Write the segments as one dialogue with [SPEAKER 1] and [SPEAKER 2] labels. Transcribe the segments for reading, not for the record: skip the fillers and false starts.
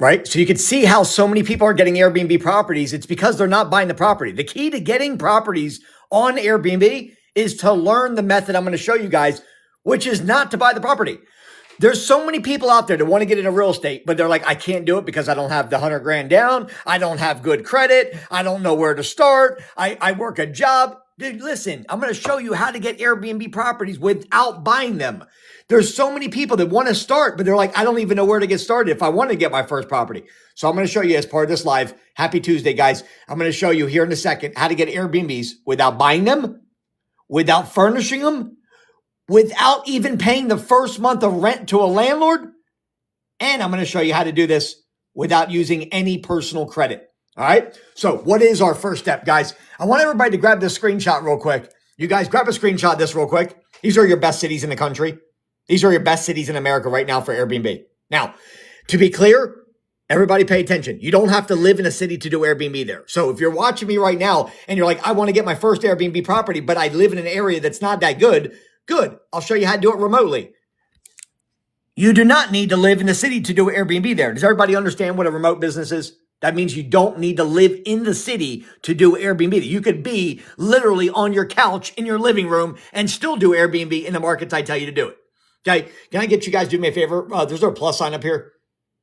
[SPEAKER 1] right? So you can see how so many people are getting Airbnb properties. It's because they're not buying the property. The key to getting properties on Airbnb is to learn the method I'm going to show you guys, which is not to buy the property. There's so many people out there that want to get into real estate, but they're like, I can't do it because I don't have the 100 grand down. I don't have good credit. I don't know where to start. I work a job. Dude, listen, I'm going to show you how to get Airbnb properties without buying them. There's so many people that want to start, but they're like, I don't even know where to get started if I want to get my first property. So I'm going to show you as part of this live. Happy Tuesday, guys. I'm going to show you here in a second how to get Airbnbs without buying them, without furnishing them, without even paying the first month of rent to a landlord. And I'm going to show you how to do this without using any personal credit. All right. So what is our first step, guys? I want everybody to grab this screenshot real quick. You guys grab a screenshot of this real quick. These are your best cities in the country. These are your best cities in America right now for Airbnb. Now, to be clear, everybody pay attention. You don't have to live in a city to do Airbnb there. So if you're watching me right now and you're like, I want to get my first Airbnb property, but I live in an area that's not that good. Good. I'll show you how to do it remotely. You do not need to live in the city to do Airbnb there. Does everybody understand what a remote business is? That means you don't need to live in the city to do Airbnb. You could be literally on your couch in your living room and still do Airbnb in the markets I tell you to do it. Okay. Can I get you guys to do me a favor? There's a plus sign up here.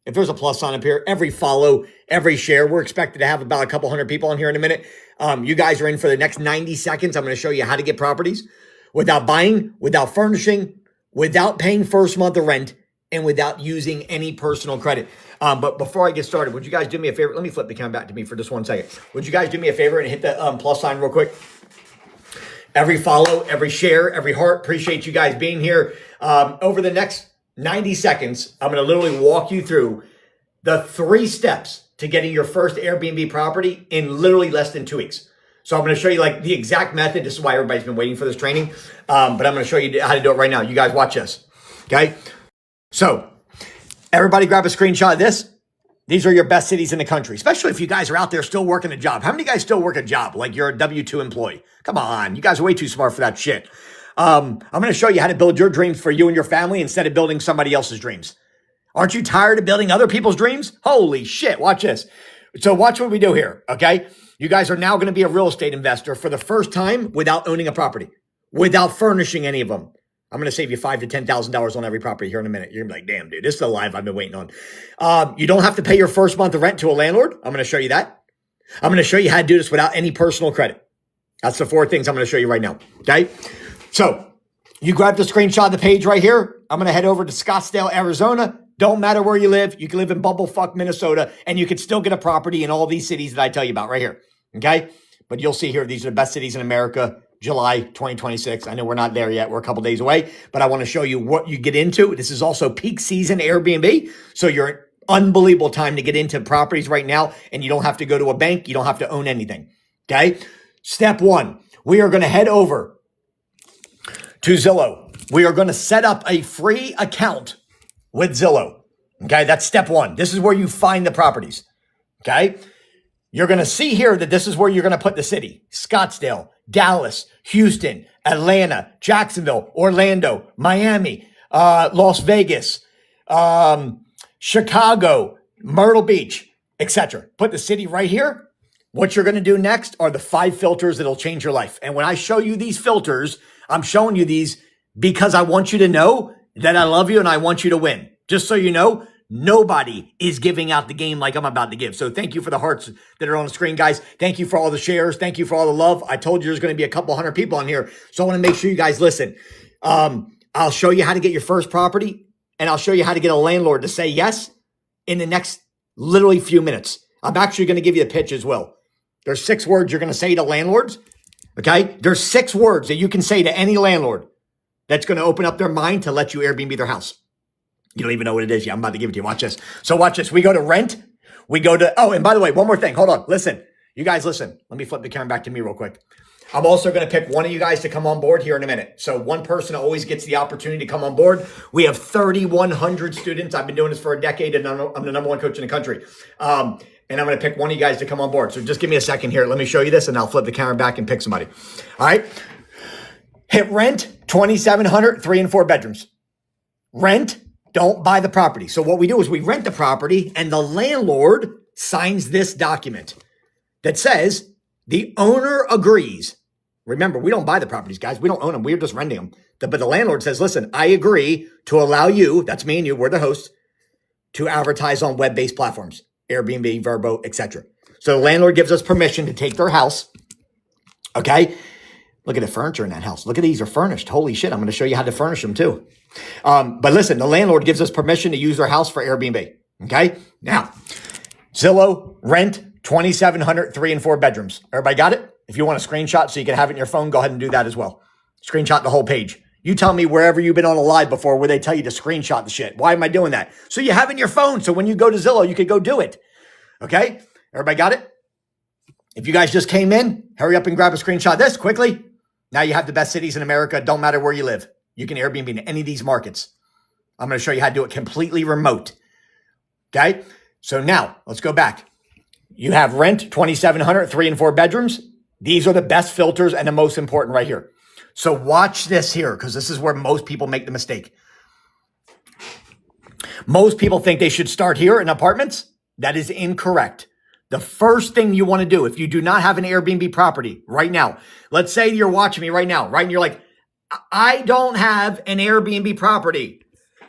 [SPEAKER 1] If there's a plus sign up here, every follow, every share, we're expected to have about a couple hundred people on here in a minute. You guys are in for the next 90 seconds. I'm going to show you how to get properties without buying, without furnishing, without paying first month of rent, and without using any personal credit. But before I get started, would you guys do me a favor? Let me flip the camera back to me for just 1 second. Would you guys do me a favor and hit the plus sign real quick? Every follow, every share, every heart. Appreciate you guys being here. Over the next 90 seconds, I'm going to literally walk you through the 3 steps to getting your first Airbnb property in literally less than 2 weeks. So I'm going to show you like the exact method. This is why everybody's been waiting for this training. But I'm going to show you how to do it right now. You guys watch this. Okay. So everybody grab a screenshot of this. These are your best cities in the country, especially if you guys are out there still working a job. How many guys still work a job like you're a W-2 employee? Come on. You guys are way too smart for that shit. I'm going to show you how to build your dreams for you and your family instead of building somebody else's dreams. Aren't you tired of building other people's dreams? Holy shit. Watch this. So watch what we do here. Okay. You guys are now going to be a real estate investor for the first time without owning a property, without furnishing any of them. I'm going to save you $5,000 to $10,000 on every property here in a minute. You're going to be like, damn, dude, this is the live I've been waiting on. You don't have to pay your first month of rent to a landlord. I'm going to show you that. I'm going to show you how to do this without any personal credit. That's the 4 things I'm going to show you right now. Okay. So you grab the screenshot of the page right here. I'm going to head over to Scottsdale, Arizona. Don't matter where you live. You can live in bumblefuck, Minnesota, and you can still get a property in all these cities that I tell you about right here. Okay. But you'll see here, these are the best cities in America, July 2026. I know we're not there yet. We're a couple days away, but I want to show you what you get into. This is also peak season Airbnb. So you're an unbelievable time to get into properties right now, and you don't have to go to a bank. You don't have to own anything. Okay. Step 1, we are going to head over to Zillow. We are going to set up a free account with Zillow. Okay. That's step 1. This is where you find the properties. Okay. You're going to see here that this is where you're going to put the city: Scottsdale, Dallas, Houston, Atlanta, Jacksonville, Orlando, Miami, Las Vegas, Chicago, Myrtle Beach, etc. Put the city right here. What you're going to do next are the 5 filters that'll change your life. And when I show you these filters, I'm showing you these because I want you to know that I love you and I want you to win. Just so you know, nobody is giving out the game like I'm about to give. So thank you for the hearts that are on the screen, guys. Thank you for all the shares. Thank you for all the love. I told you there's going to be a couple hundred people on here. So I want to make sure you guys listen. I'll show you how to get your first property, and I'll show you how to get a landlord to say yes in the next literally few minutes. I'm actually going to give you the pitch as well. There's 6 words you're going to say to landlords. Okay. There's 6 words that you can say to any landlord that's going to open up their mind to let you Airbnb their house. You don't even know what it is yet. I'm about to give it to you. Watch this. So watch this. We go to rent. We go to, oh, and by the way, one more thing. Hold on. Listen. You guys listen. Let me flip the camera back to me real quick. I'm also going to pick one of you guys to come on board here in a minute. So one person always gets the opportunity to come on board. We have 3,100 students. I've been doing this for a decade, and I'm the number 1 coach in the country. And I'm going to pick one of you guys to come on board. So just give me a second here. Let me show you this, and I'll flip the camera back and pick somebody. All right. Hit rent, $2,700, 3 and 4 bedrooms. Rent, Don't buy the property. So what we do is we rent the property and the landlord signs this document that says the owner agrees. Remember, we don't buy the properties, guys. We don't own them. We're just renting them. But the landlord says, listen, I agree to allow you, that's me and you, we're the hosts, to advertise on web-based platforms, Airbnb, Vrbo, etc. So the landlord gives us permission to take their house. Okay. Look at the furniture in that house. Look at these are furnished. Holy shit. I'm going to show you how to furnish them too. But listen, the landlord gives us permission to use their house for Airbnb. Okay. Now, Zillow, rent, 2,700, 3 and 4 bedrooms. Everybody got it? If you want a screenshot so you can have it in your phone, go ahead and do that as well. Screenshot the whole page. You tell me wherever you've been on a live before where they tell you to screenshot the shit. Why am I doing that? So you have it in your phone. So when you go to Zillow, you can go do it. Okay. Everybody got it? If you guys just came in, hurry up and grab a screenshot of this quickly. Now you have the best cities in America. Don't matter where you live. You can Airbnb in any of these markets. I'm going to show you how to do it completely remote. Okay. So now let's go back. You have rent, 2,700, 3 and 4 bedrooms. These are the best filters and the most important right here. So watch this here, because this is where most people make the mistake. Most people think they should start here in apartments. That is incorrect. The first thing you want to do, if you do not have an Airbnb property right now, let's say you're watching me right now, right? And you're like, I don't have an Airbnb property.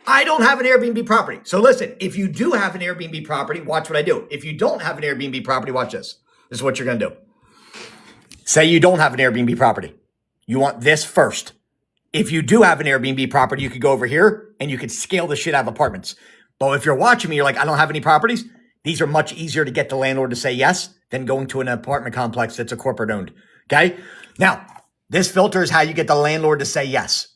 [SPEAKER 1] I don't have an Airbnb property. So listen, if you do have an Airbnb property, watch what I do. If you don't have an Airbnb property, watch this. This is what you're going to do. Say you don't have an Airbnb property. You want this first. If you do have an Airbnb property, you could go over here and you could scale the shit out of apartments. But if you're watching me, you're like, I don't have any properties. These are much easier to get the landlord to say yes than going to an apartment complex that's a corporate owned. Okay. Now, this filter is how you get the landlord to say yes.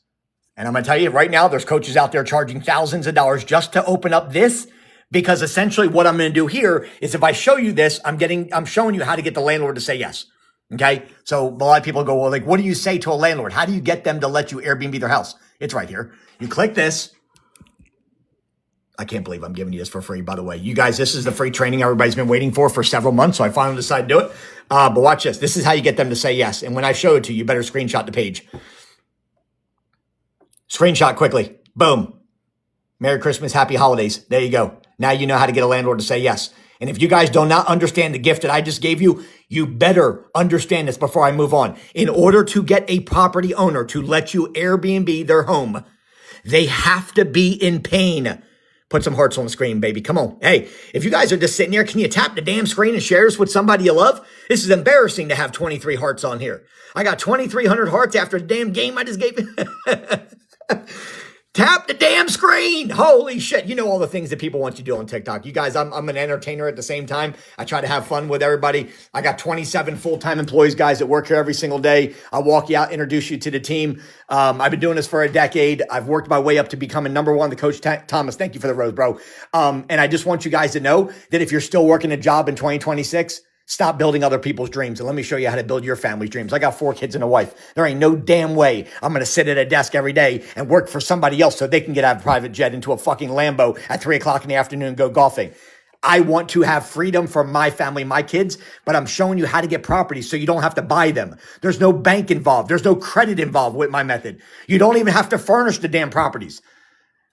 [SPEAKER 1] And I'm going to tell you right now, there's coaches out there charging thousands of dollars just to open up this, because essentially what I'm going to do here is if I show you this, I'm showing you how to get the landlord to say yes. Okay. So a lot of people go, well, like, what do you say to a landlord? How do you get them to let you Airbnb their house? It's right here. You click this. I can't believe I'm giving you this for free, by the way. You guys, this is the free training everybody's been waiting for several months. So I finally decided to do it. But watch this. This is how you get them to say yes. And when I show it to you, you better screenshot the page. Screenshot quickly. Boom. Merry Christmas. Happy holidays. There you go. Now you know how to get a landlord to say yes. And if you guys do not understand the gift that I just gave you, you better understand this before I move on. In order to get a property owner to let you Airbnb their home, they have to be in pain. Put some hearts on the screen, baby. Come on. Hey, if you guys are just sitting here, can you tap the damn screen and share this with somebody you love? This is embarrassing to have 23 hearts on here. I got 2,300 hearts after the damn game I just gave you. Tap the damn screen. Holy shit. You know all the things that people want you to do on TikTok. You guys, I'm an entertainer at the same time. I try to have fun with everybody. I got 27 full-time employees, guys, that work here every single day. I walk you out, introduce you to the team. I've been doing this for a decade. I've worked my way up to becoming number one, the Coach Thomas. Thank you for the rose, bro. And I just want you guys to know that if you're still working a job in 2026, stop building other people's dreams. And let me show you how to build your family's dreams. I got 4 kids and a wife. There ain't no damn way I'm going to sit at a desk every day and work for somebody else so they can get out of a private jet into a fucking Lambo at 3 o'clock in the afternoon and go golfing. I want to have freedom for my family, my kids, but I'm showing you how to get properties so you don't have to buy them. There's no bank involved. There's no credit involved with my method. You don't even have to furnish the damn properties.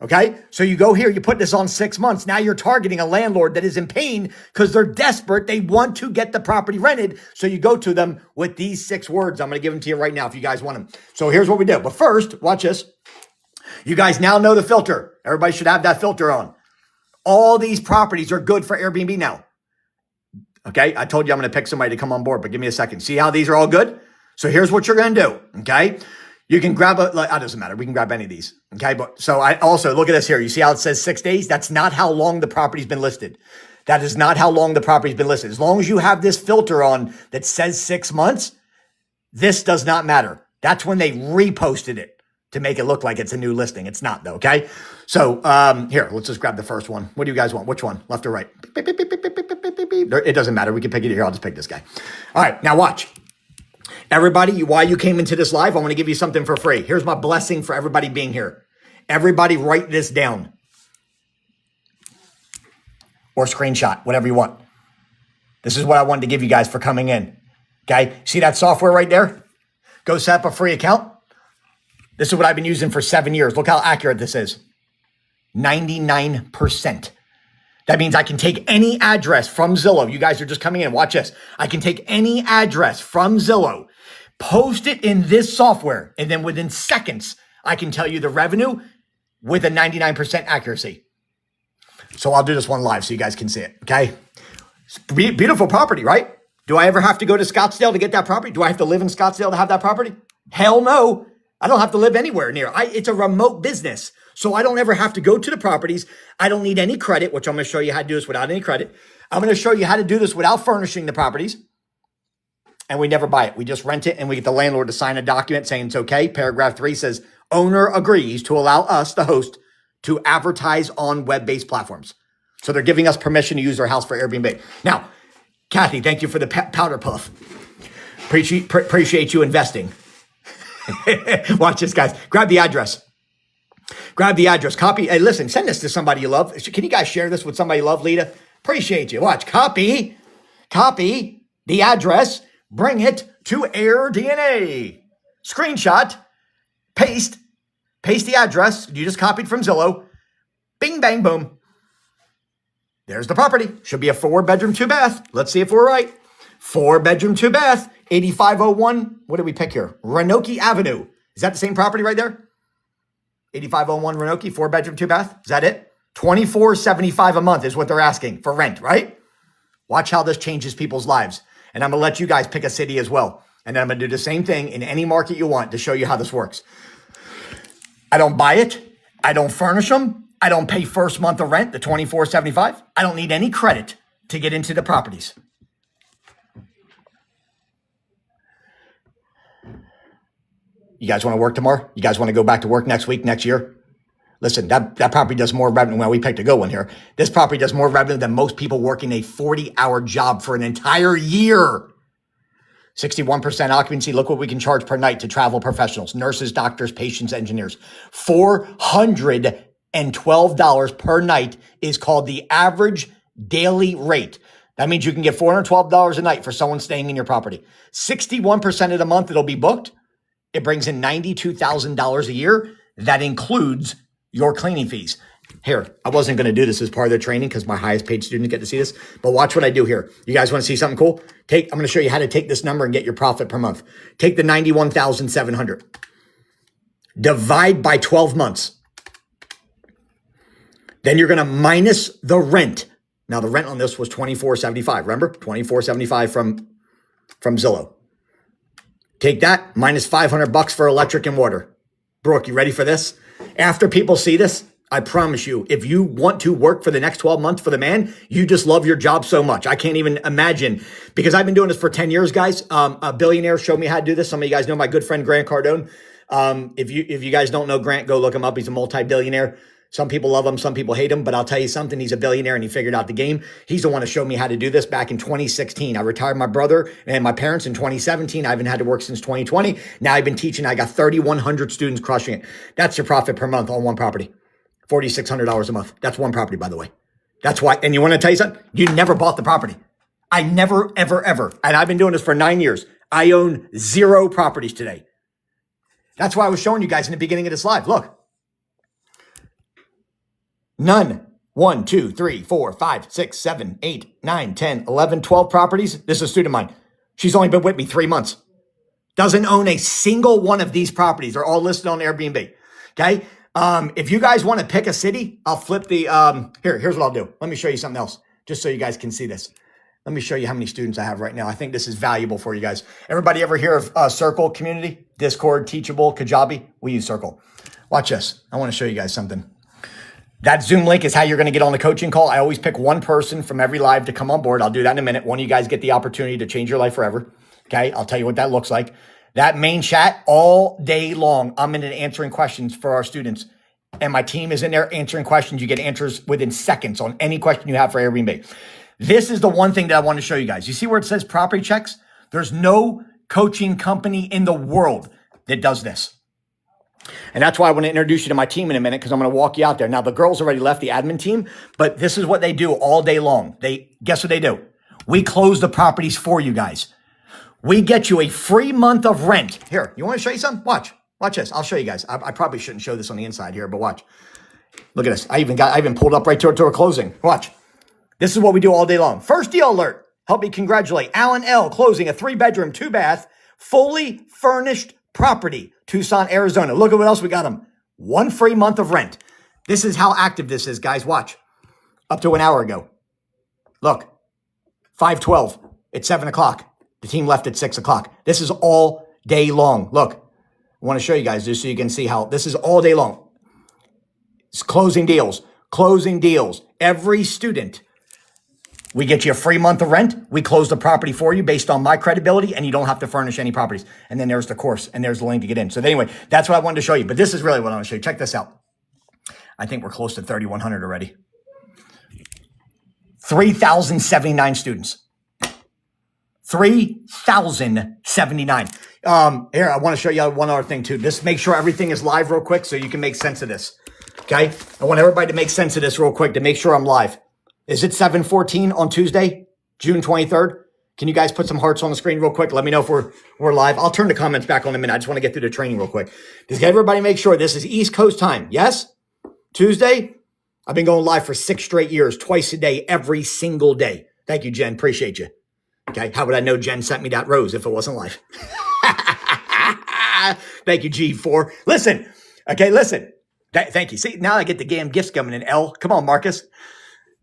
[SPEAKER 1] Okay. So you go here, you put this on 6 months. Now you're targeting a landlord that is in pain because they're desperate. They want to get the property rented. So you go to them with these 6 words. I'm going to give them to you right now if you guys want them. So here's what we do. But first, watch this. You guys now know the filter. Everybody should have that filter on. All these properties are good for Airbnb now. Okay. I told you I'm going to pick somebody to come on board, but give me a second. See how these are all good? So here's what you're going to do. Okay. You can grab it doesn't matter. We can grab any of these. Okay. But so I also look at this here. You see how it says 6 days? That's not how long the property's been listed. That is not how long the property's been listed. As long as you have this filter on that says 6 months, this does not matter. That's when they reposted it to make it look like it's a new listing. It's not though. Okay. So, here, let's just grab the first one. What do you guys want? Which one? Left or right? It doesn't matter. We can pick it here. I'll just pick this guy. All right. Now watch. Everybody, while you came into this live, I want to give you something for free. Here's my blessing for everybody being here. Everybody write this down. Or screenshot, whatever you want. This is what I wanted to give you guys for coming in. Okay? See that software right there? Go set up a free account. This is what I've been using for 7 years. Look how accurate this is. 99%. That means I can take any address from Zillow. You guys are just coming in. Watch this. I can take any address from Zillow, post it in this software, and then within seconds, I can tell you the revenue with a 99% accuracy. So I'll do this one live so you guys can see it, okay? Beautiful property, right? Do I ever have to go to Scottsdale to get that property? Do I have to live in Scottsdale to have that property? Hell no. I don't have to live anywhere near. It's a remote business. So I don't ever have to go to the properties. I don't need any credit, which I'm going to show you how to do this without any credit. I'm going to show you how to do this without furnishing the properties. And we never buy it. We just rent it and we get the landlord to sign a document saying it's okay. Paragraph 3 says, owner agrees to allow us, the host, to advertise on web-based platforms. So they're giving us permission to use their house for Airbnb. Now, Kathy, thank you for the powder puff. Appreciate you investing. Watch this, guys. Grab the address. Grab the address. Copy. Hey, listen, send this to somebody you love. Can you guys share this with somebody you love, Lita? Appreciate you. Watch. Copy the address. Bring it to AirDNA. Screenshot. Paste the address you just copied from Zillow. Bing, bang, boom. There's the property. Should be a 4-bedroom, 2-bath. Let's see if we're right. 4-bedroom, 2-bath, 8501. What did we pick here? Roanoke Avenue. Is that the same property right there? 8501 Roanoke, 4-bedroom, 2-bath. Is that it? $24.75 a month is what they're asking for rent, right? Watch how this changes people's lives. And I'm going to let you guys pick a city as well. And then I'm going to do the same thing in any market you want to show you how this works. I don't buy it. I don't furnish them. I don't pay first month of rent, the $24.75. I don't need any credit to get into the properties. You guys want to work tomorrow? You guys want to go back to work next week, next year? Listen, that property does more revenue. Well, we picked a good one here. This property does more revenue than most people working a 40-hour job for an entire year. 61% occupancy. Look what we can charge per night to travel professionals, nurses, doctors, patients, engineers. $412 per night is called the average daily rate. That means you can get $412 a night for someone staying in your property. 61% of the month it'll be booked. It brings in $92,000 a year. That includes your cleaning fees. Here, I wasn't going to do this as part of the training because my highest paid students get to see this, but watch what I do here. You guys want to see something cool? I'm going to show you how to take this number and get your profit per month. Take the $91,700. Divide by 12 months. Then you're going to minus the rent. Now the rent on this was $24.75. Remember? $24.75 from Zillow. Take that, minus $500 for electric and water. Brooke, you ready for this? After people see this, I promise you, if you want to work for the next 12 months for the man, you just love your job so much. I can't even imagine, because I've been doing this for 10 years, guys. A billionaire showed me how to do this. Some of you guys know my good friend, Grant Cardone. If you guys don't know Grant, go look him up. He's a multi-billionaire. Some people love him, some people hate him, but I'll tell you something, he's a billionaire and he figured out the game. He's the one who showed me how to do this back in 2016. I retired my brother and my parents in 2017. I haven't had to work since 2020. Now I've been teaching. I got 3,100 students crushing it. That's your profit per month on one property. $4,600 a month. That's one property, by the way. That's why. And you want to tell you something? You never bought the property. I never, ever, ever. And I've been doing this for 9 years. I own 0 properties today. That's why I was showing you guys in the beginning of this live. Look. None. 1, 2, 3, 4, 5, 6, 7, 8, 9, 10, 11, 12 properties. This is a student of mine. She's only been with me 3 months. Doesn't own a single one of these properties. They're all listed on Airbnb. Okay. If you guys want to pick a city, I'll flip the, here's what I'll do. Let me show you something else just so you guys can see this. Let me show you how many students I have right now. I think this is valuable for you guys. Everybody ever hear of Circle community? Discord, Teachable, Kajabi? We use Circle. Watch this. I want to show you guys something. That Zoom link is how you're going to get on the coaching call. I always pick one person from every live to come on board. I'll do that in a minute. One of you guys get the opportunity to change your life forever. Okay. I'll tell you what that looks like. That main chat all day long. I'm in it answering questions for our students. And my team is in there answering questions. You get answers within seconds on any question you have for Airbnb. This is the one thing that I want to show you guys. You see where it says property checks? There's no coaching company in the world that does this. And that's why I want to introduce you to my team in a minute, because I'm going to walk you out there. Now, the girls already left the admin team, but this is what they do all day long. Guess what they do? We close the properties for you guys. We get you a free month of rent. Here, you want to show you something? Watch this. I'll show you guys. I probably shouldn't show this on the inside here, but watch. Look at this. I even pulled up right to a closing. Watch. This is what we do all day long. First deal alert. Help me congratulate Alan L. closing a 3-bedroom, 2-bath, fully furnished property, Tucson, Arizona. Look at what else we got him. 1 free month of rent. This is how active this is, guys. Watch. Up to an hour ago. Look. 5:12. It's 7 o'clock. The team left at 6 o'clock. This is all day long. Look. I want to show you guys just so you can see how this is all day long. It's closing deals. Closing deals. Every student, we get you a free month of rent. We close the property for you based on my credibility, and you don't have to furnish any properties. And then there's the course, and there's the link to get in. So anyway, that's what I wanted to show you. But this is really what I want to show you. Check this out. I think we're close to 3,100 already. 3,079 students. 3,079. Here, I want to show you one other thing too. Just make sure everything is live real quick so you can make sense of this. Okay? I want everybody to make sense of this real quick to make sure I'm live. Is it 7:14 on Tuesday, June 23rd? Can you guys put some hearts on the screen real quick? Let me know if we're live. I'll turn the comments back on in a minute. I just want to get through the training real quick. Does everybody make sure this is East Coast time? Yes? Tuesday? I've been going live for 6 straight years, twice a day, every single day. Thank you, Jen. Appreciate you. Okay. How would I know Jen sent me that rose if it wasn't live? Thank you, G4. Listen. Okay, listen. Thank you. See, now I get the damn gifts coming in, L. Come on, Marcus.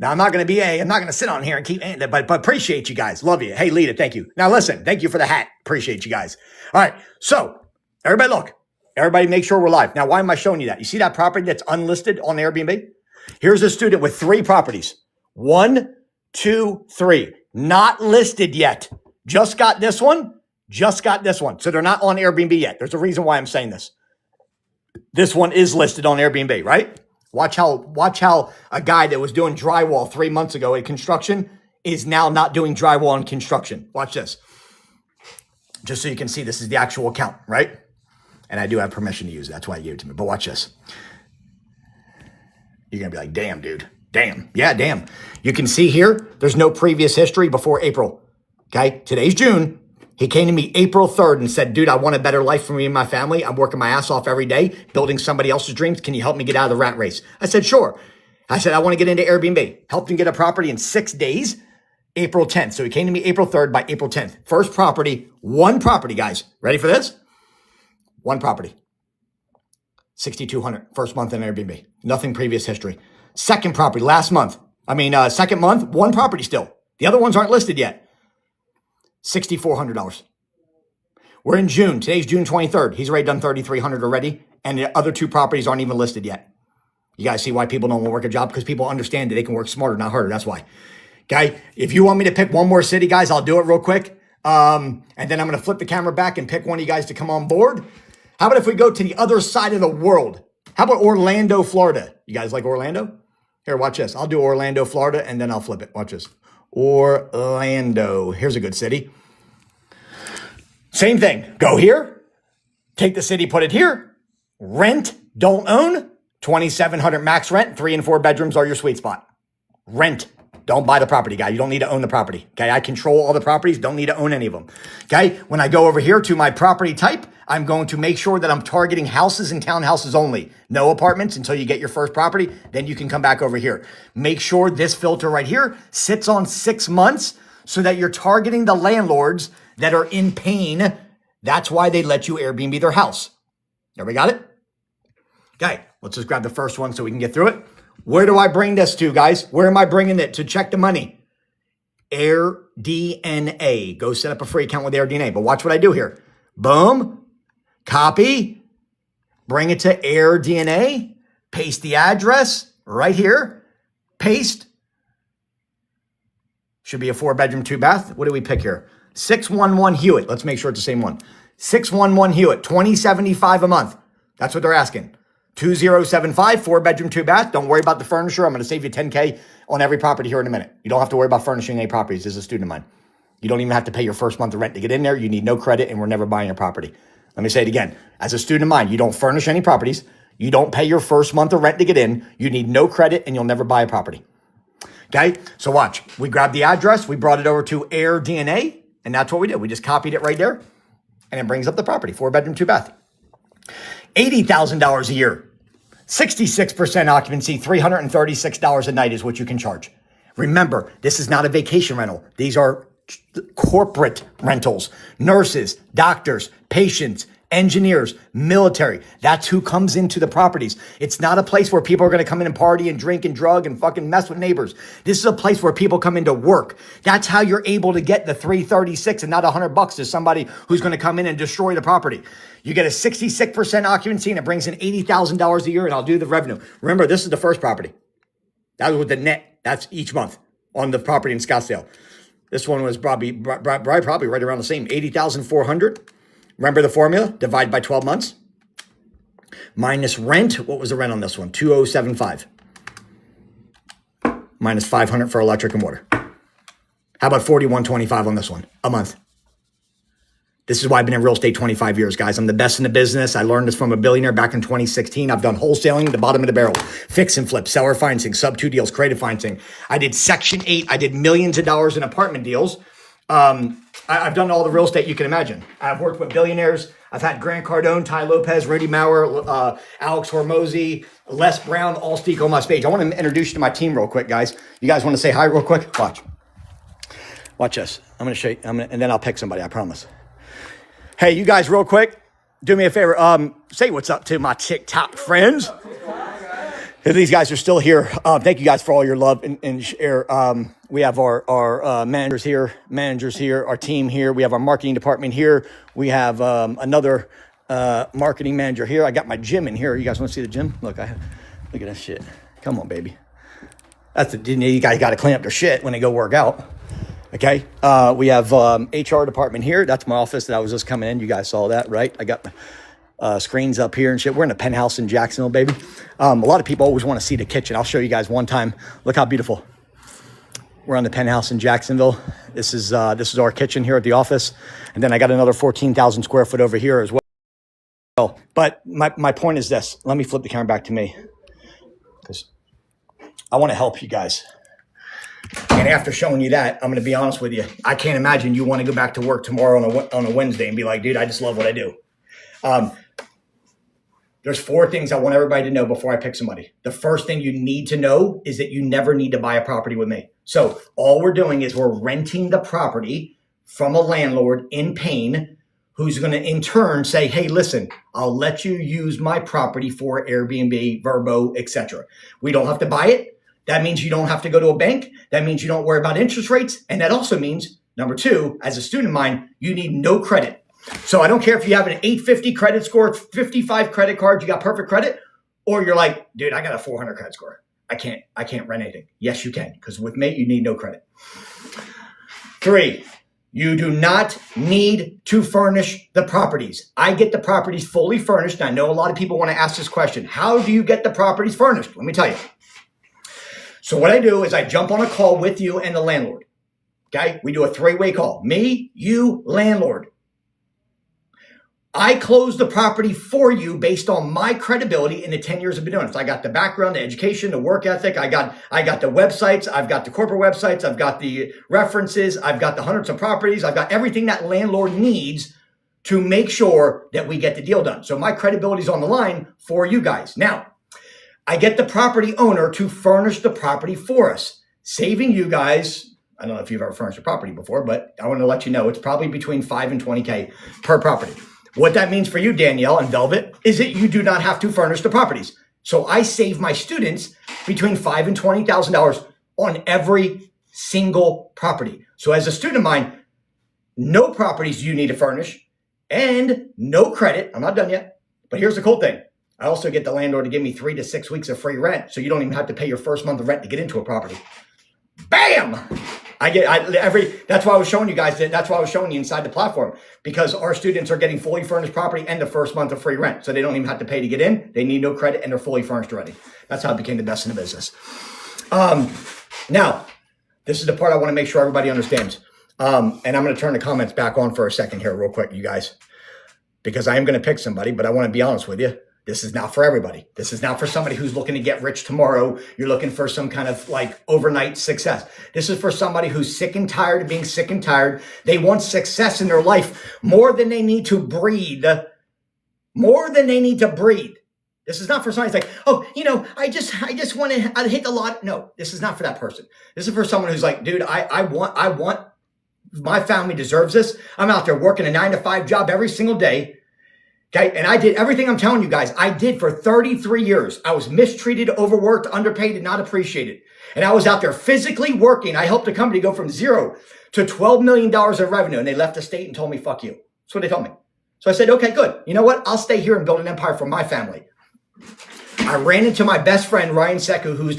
[SPEAKER 1] Now, I'm not going to sit on here and keep, but appreciate you guys. Love you. Hey, Lita, thank you. Now, listen. Thank you for the hat. Appreciate you guys. All right. So, everybody look. Everybody make sure we're live. Now, why am I showing you that? You see that property that's unlisted on Airbnb? Here's a student with 3 properties. 1, 2, 3. Not listed yet. Just got this one. Just got this one. So they're not on Airbnb yet. There's a reason why I'm saying this. This one is listed on Airbnb, right? Watch how a guy that was doing drywall 3 months ago at construction is now not doing drywall and construction. Watch this. Just so you can see this is the actual account, right? And I do have permission to use it. That's why I gave it to me. But watch this. You're going to be like, damn, dude. Damn. Yeah, damn. You can see here, there's no previous history before April. Okay? Today's June. He came to me April 3rd and said, dude, I want a better life for me and my family. I'm working my ass off every day, building somebody else's dreams. Can you help me get out of the rat race? I said, sure. I said, I want to get into Airbnb. Helped him get a property in 6 days, April 10th. So he came to me April 3rd by April 10th. First property, 1 property, guys. Ready for this? 1 property. 6,200. First month in Airbnb. Nothing previous history. Second property, second month, 1 property still. The other ones aren't listed yet. $6,400. We're in June. Today's June 23rd. He's already done 3,300 already. And the other 2 properties aren't even listed yet. You guys see why people don't want to work a job? Because people understand that they can work smarter, not harder. That's why. Okay. If you want me to pick one more city, guys, I'll do it real quick. And then I'm going to flip the camera back and pick one of you guys to come on board. How about if we go to the other side of the world? How about Orlando, Florida? You guys like Orlando? Here, watch this. I'll do Orlando, Florida, and then I'll flip it. Watch this. Orlando. Here's a good city. Same thing. Go here. Take the city, put it here. Rent, don't own. 2,700 max rent. 3 and 4 bedrooms are your sweet spot. Rent. Don't buy the property, guy. You don't need to own the property. Okay. I control all the properties. Don't need to own any of them. Okay. When I go over here to my property type, I'm going to make sure that I'm targeting houses and townhouses only. No apartments until you get your first property. Then you can come back over here. Make sure this filter right here sits on 6 months so that you're targeting the landlords that are in pain. That's why they let you Airbnb their house. Everybody got it? Okay. Let's just grab the first one so we can get through it. Where do I bring this to, guys? Where am I bringing it to check the money? AirDNA. Go set up a free account with AirDNA. But watch what I do here. Boom. Copy. Bring it to AirDNA. Paste the address right here. Paste. Should be a 4-bedroom, 2-bath. What do we pick here? 611 Hewitt. Let's make sure it's the same one. 611 Hewitt. $2,075 a month. That's what they're asking. 2075, 4-bedroom, 2-bath. Don't worry about the furniture. I'm going to save you $10K on every property here in a minute. You don't have to worry about furnishing any properties as a student of mine. You don't even have to pay your first month of rent to get in there. You need no credit, and we're never buying your property. Let me say it again. As a student of mine, you don't furnish any properties. You don't pay your first month of rent to get in. You need no credit, and you'll never buy a property. Okay? So watch. We grabbed the address. We brought it over to AirDNA, and that's what we did. We just copied it right there, and it brings up the property. 4-bedroom, 2-bath. $80,000 a year. 66% occupancy, $336 a night is what you can charge. Remember, this is not a vacation rental. These are corporate rentals, nurses, doctors, patients, engineers, military. That's who comes into the properties. It's not a place where people are going to come in and party and drink and drug and fucking mess with neighbors. This is a place where people come in to work. That's how you're able to get the 336 and not $100 to somebody who's going to come in and destroy the property. You get a 66% occupancy and it brings in $80,000 a year, and I'll do the revenue. Remember, this is the first property. That was with the net. That's each month on the property in Scottsdale. This one was probably right around the same, 80,400. Remember the formula? Divide by 12 months. Minus rent. What was the rent on this one? 2,075. Minus 500 for electric and water. How about 4,125 on this one? A month. This is why I've been in real estate 25 years, guys. I'm the best in the business. I learned this from a billionaire back in 2016. I've done wholesaling, the bottom of the barrel, fix and flip, seller financing, sub 2 deals, creative financing. I did Section 8. I did millions of dollars in apartment deals. I've done all the real estate you can imagine. I've worked with billionaires. I've had Grant Cardone, Ty Lopez, Rudy Maurer, Alex Hormozy, Les Brown, all speak on my stage. I want to introduce you to my team real quick, guys. You guys want to say hi real quick? Watch this. I'm going to show you, and then I'll pick somebody, I promise. Hey, you guys real quick, do me a favor. Say what's up to my TikTok friends. If these guys are still here, thank you guys for all your love and share. We have our managers here, our team here. We have our marketing department here. We have another marketing manager here. I got my gym in here. You guys want to see the gym? Look at that shit. Come on, baby. You guys got to clean up their shit when they go work out. Okay. We have HR department here. That's my office that I was just coming in. You guys saw that, right? I got screens up here and shit. We're in a penthouse in Jacksonville, baby. A lot of people always want to see the kitchen. I'll show you guys one time. Look how beautiful. We're on the penthouse in Jacksonville. This is our kitchen here at the office. And then I got another 14,000 square foot over here as well. But my point is this. Let me flip the camera back to me, because I want to help you guys. And after showing you that, I'm going to be honest with you. I can't imagine you want to go back to work tomorrow on a Wednesday and be like, dude, I just love what I do. There's 4 things I want everybody to know before I pick somebody. The first thing you need to know is that you never need to buy a property with me. So all we're doing is we're renting the property from a landlord in pain, who's going to in turn say, hey, listen, I'll let you use my property for Airbnb, VRBO, etc. We don't have to buy it. That means you don't have to go to a bank. That means you don't worry about interest rates. And that also means, number 2, as a student of mine, you need no credit. So I don't care if you have an 850 credit score, 55 credit cards, you got perfect credit, or you're like, dude, I got a 400 credit score. I can't rent anything. Yes, you can, because with me, you need no credit. 3, you do not need to furnish the properties. I get the properties fully furnished. And I know a lot of people want to ask this question. How do you get the properties furnished? Let me tell you. So what I do is I jump on a call with you and the landlord. Okay? We do a 3-way call. Me, you, landlord. I close the property for you based on my credibility in the 10 years I've been doing it. So I got the background, the education, the work ethic. I got the websites. I've got the corporate websites. I've got the references. I've got the hundreds of properties. I've got everything that landlord needs to make sure that we get the deal done. So my credibility is on the line for you guys. Now, I get the property owner to furnish the property for us, saving you guys. I don't know if you've ever furnished a property before, but I want to let you know it's probably between $5,000 and $20,000 per property. What that means for you, Danielle and Velvet, is that you do not have to furnish the properties. So I save my students between $5,000 and $20,000 on every single property. So as a student of mine, no properties you need to furnish and no credit. I'm not done yet, but here's the cool thing. I also get the landlord to give me 3 to 6 weeks of free rent, so you don't even have to pay your first month of rent to get into a property. Bam! That's why I was showing you guys that. That's why I was showing you inside the platform, because our students are getting fully furnished property and the first month of free rent. So they don't even have to pay to get in. They need no credit and they're fully furnished already. That's how I became the best in the business. Now, this is the part I want to make sure everybody understands. And I'm going to turn the comments back on for a second here real quick, you guys, because I am going to pick somebody, but I want to be honest with you. This is not for everybody. This is not for somebody who's looking to get rich tomorrow. You're looking for some kind of like overnight success. This is for somebody who's sick and tired of being sick and tired. They want success in their life more than they need to breathe. More than they need to breathe. This is not for somebody who's like, oh, I just want to, I hit the lot. No, this is not for that person. This is for someone who's like, dude, I want, my family deserves this. I'm out there working a 9-to-5 job every single day. Okay. And I did everything I'm telling you guys I did for 33 years. I was mistreated, overworked, underpaid, and not appreciated. And I was out there physically working. I helped a company go from $0 to $12 million of revenue. And they left the state and told me, fuck you. That's what they told me. So I said, okay, good. You know what? I'll stay here and build an empire for my family. I ran into my best friend, Ryan Seku, who is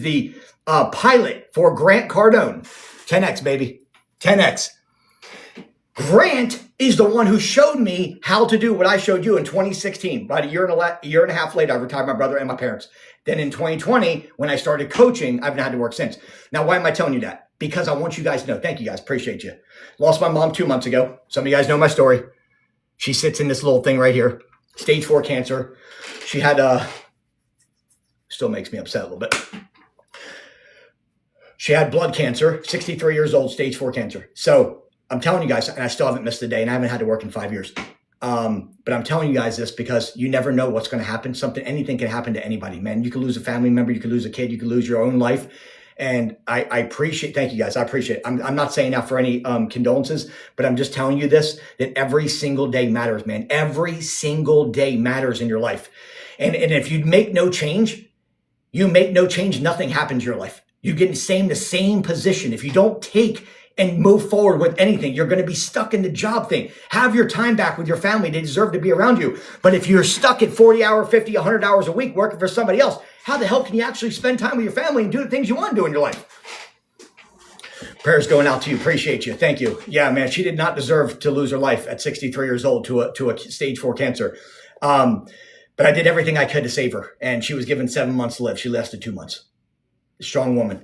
[SPEAKER 1] the pilot for Grant Cardone. 10X, baby. 10X. Grant is the one who showed me how to do what I showed you in 2016. About a year and a half later, I retired my brother and my parents. Then in 2020, when I started coaching, I've not had to work since. Now, why am I telling you that? Because I want you guys to know. Thank you guys. Appreciate you. Lost my mom 2 months ago. Some of you guys know my story. She sits in this little thing right here. Stage 4 cancer. She had, still makes me upset a little bit. She had blood cancer, 63 years old, stage 4 cancer. So I'm telling you guys, and I still haven't missed a day, and I haven't had to work in 5 years. But I'm telling you guys this because you never know what's going to happen. Anything can happen to anybody, man. You can lose a family member, you can lose a kid, you can lose your own life. And I appreciate, thank you guys. I appreciate it. I'm not saying that for any condolences, but I'm just telling you this, that every single day matters, man. Every single day matters in your life. And if you make no change, nothing happens in your life. You get the same position. If you don't take and move forward with anything, you're going to be stuck in the job thing. Have your time back with your family. They deserve to be around you. But if you're stuck at 40 hours, 50, 100 hours a week working for somebody else, how the hell can you actually spend time with your family and do the things you want to do in your life? Prayers going out to you. Appreciate you. Thank you. Yeah, man, she did not deserve to lose her life at 63 years old to a stage 4 cancer. But I did everything I could to save her. And she was given 7 months to live. She lasted 2 months. A strong woman.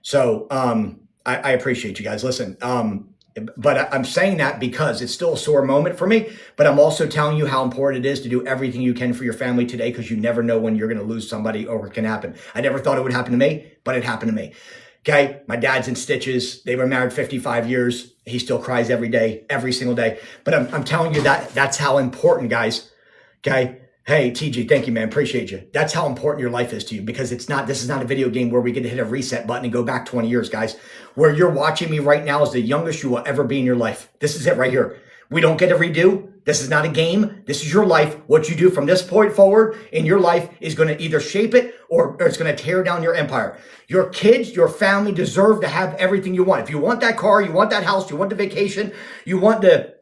[SPEAKER 1] So I appreciate you guys. Listen, but I'm saying that because it's still a sore moment for me, but I'm also telling you how important it is to do everything you can for your family today, because you never know when you're going to lose somebody or it can happen. I never thought it would happen to me, but it happened to me. Okay. My dad's in stitches. They were married 55 years. He still cries every day, every single day. But I'm telling you that's how important, guys. Okay. Hey, TG, thank you, man. Appreciate you. That's how important your life is to you, because this is not a video game where we get to hit a reset button and go back 20 years, guys. Where you're watching me right now is the youngest you will ever be in your life. This is it right here. We don't get to redo. This is not a game. This is your life. What you do from this point forward in your life is going to either shape it or it's going to tear down your empire. Your kids, your family deserve to have everything you want. If you want that car, you want that house, you want the vacation, you want to